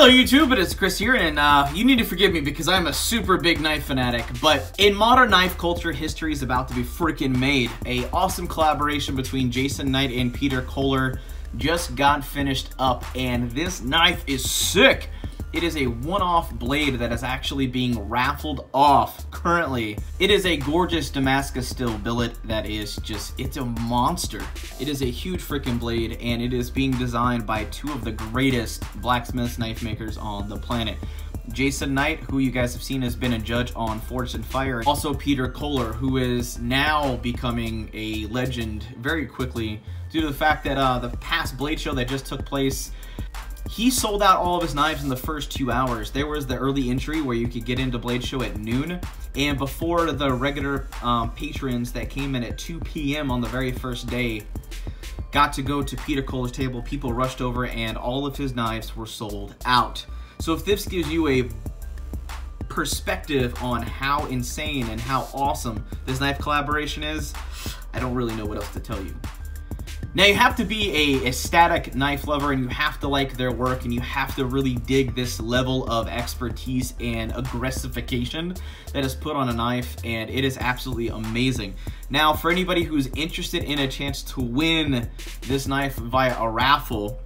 Hello YouTube, it is Chris here, and you need to forgive me because I'm a super big knife fanatic, but in modern knife culture, history is about to be freaking made. A awesome collaboration between Jason Knight and Peter Kohler just got finished up, and this knife is sick. It is a one-off blade that is actually being raffled off currently. It is a gorgeous Damascus steel billet that is just, it's a monster. It is a huge freaking blade, and it is being designed by two of the greatest blacksmiths knife makers on the planet. Jason Knight, who you guys have seen has been a judge on Forged in Fire. Also Peter Kohler, who is now becoming a legend very quickly due to the fact that the past blade show that just took place, he sold out all of his knives in the first 2 hours. There was the early entry where you could get into Blade Show at noon, and before the regular patrons that came in at 2 p.m. on the very first day got to go to Peter Kohler's table, people rushed over and all of his knives were sold out. So if this gives you a perspective on how insane and how awesome this knife collaboration is, I don't really know what else to tell you. Now, you have to be a static knife lover, and you have to like their work, and you have to really dig this level of expertise and aggressification that is put on a knife, and it is absolutely amazing. Now, for anybody who's interested in a chance to win this knife via a raffle,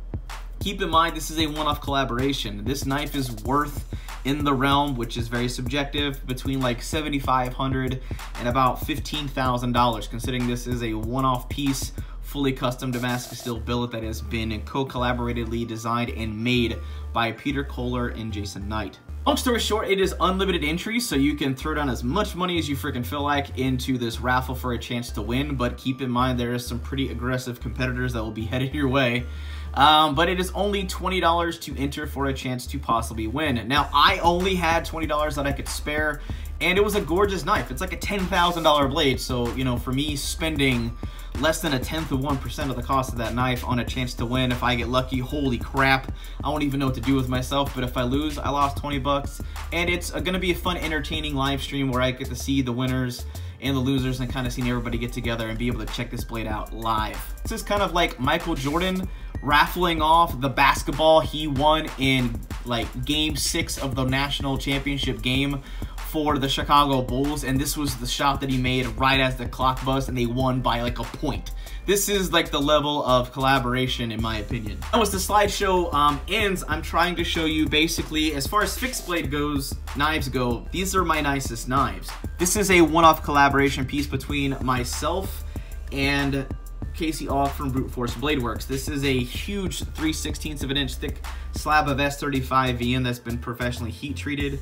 keep in mind this is a one-off collaboration. This knife is worth, in the realm, which is very subjective, between like $7,500 and about $15,000, considering this is a one-off piece, fully custom Damascus steel billet that has been co-collaboratedly designed and made by Peter Kohler and Jason Knight. Long story short, it is unlimited entry, so you can throw down as much money as you freaking feel like into this raffle for a chance to win, but keep in mind there is some pretty aggressive competitors that will be headed your way. But it is only $20 to enter for a chance to possibly win. Now, I only had $20 that I could spare, and it was a gorgeous knife. It's like a $10,000 blade, so, you know, for me, spending less than 1/10 of 1% of the cost of that knife on a chance to win, if I get lucky, holy crap, I won't even know what to do with myself. But if I lose, I lost 20 bucks, and it's gonna be a fun, entertaining live stream where I get to see the winners and the losers and kind of seeing everybody get together and be able to check this blade out live. This is kind of like Michael Jordan raffling off the basketball he won in like game 6 of the national championship game for the Chicago Bulls, and this was the shot that he made right as the clock buzzed and they won by like a point. This is like the level of collaboration in my opinion. Now as the slideshow ends, I'm trying to show you basically, as far as fixed blade goes, knives go, these are my nicest knives. This is a one-off collaboration piece between myself and Casey Aug from Brute Force Blade Works. This is a huge 3/16 of an inch thick slab of S35 VN that's been professionally heat treated,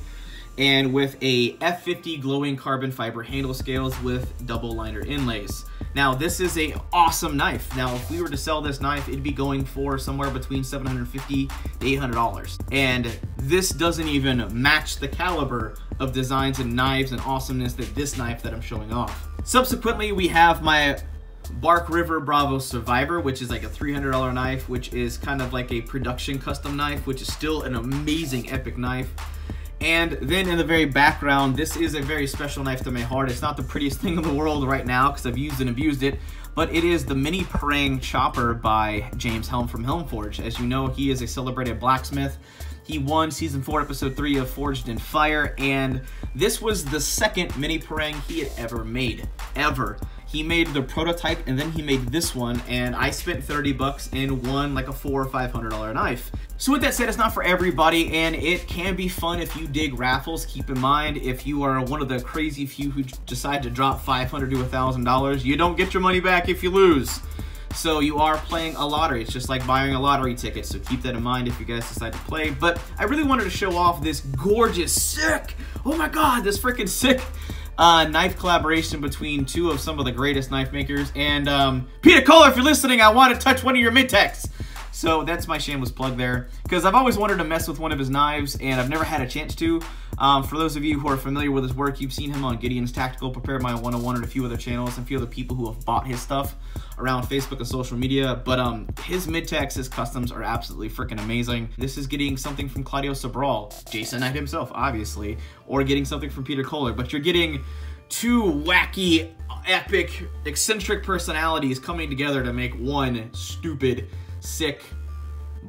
and with a F50 glowing carbon fiber handle scales with double liner inlays. Now, this is a awesome knife. Now, if we were to sell this knife, it'd be going for somewhere between $750 to $800. And this doesn't even match the caliber of designs and knives and awesomeness that this knife that I'm showing off. Subsequently, we have my Bark River Bravo Survivor, which is like a $300 knife, which is kind of like a production custom knife, which is still an amazing epic knife. And then in the very background, this is a very special knife to my heart. It's not the prettiest thing in the world right now because I've used and abused it, but it is the mini parang chopper by James Helm from Helm Forge. As you know, he is a celebrated blacksmith. He won season 4 episode 3 of Forged in Fire, and this was the second mini parang he had ever made, ever. He made the prototype and then he made this one, and I spent 30 bucks and won like a $400 or $500 knife. So with that said, it's not for everybody, and it can be fun if you dig raffles. Keep in mind, if you are one of the crazy few who decide to drop $500 to $1,000, you don't get your money back if you lose. So you are playing a lottery. It's just like buying a lottery ticket, so keep that in mind if you guys decide to play. But I really wanted to show off this gorgeous, sick, oh my god, this freaking sick knife collaboration between two of some of the greatest knife makers. And Peter Kohler, if you're listening, I want to touch one of your mid-techs. So that's my shameless plug there, because I've always wanted to mess with one of his knives, and I've never had a chance to. For those of you who are familiar with his work, you've seen him on Gideon's Tactical, Prepare My 101, and a few other channels, and a few other people who have bought his stuff around Facebook and social media. But his mid-techs, his customs are absolutely freaking amazing. This is getting something from Claudio Sobral, Jason Knight himself, obviously, or getting something from Peter Kohler, but you're getting two wacky, epic, eccentric personalities coming together to make one stupid, sick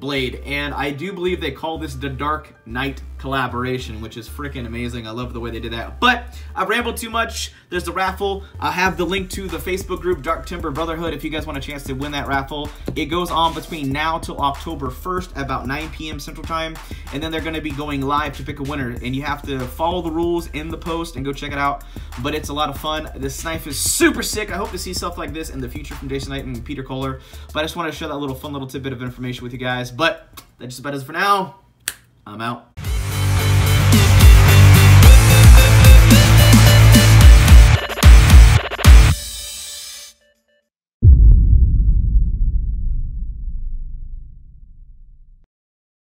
blade. And I do believe they call this the Dark Knight collaboration, which is freaking amazing. I love the way they did that. But I've rambled too much. There's the raffle. I have the link to the Facebook group Dark Timber Brotherhood if you guys want a chance to win that raffle. It goes on between now till October 1st about 9 p.m. Central Time, and then they're going to be going live to pick a winner, and you have to follow the rules in the post and go check it out. But it's a lot of fun. This knife is super sick. I hope to see stuff like this in the future from Jason Knight and Peter Kohler, but I just wanted to share that little fun little tidbit of information with you guys. But that just about does it for now. I'm out.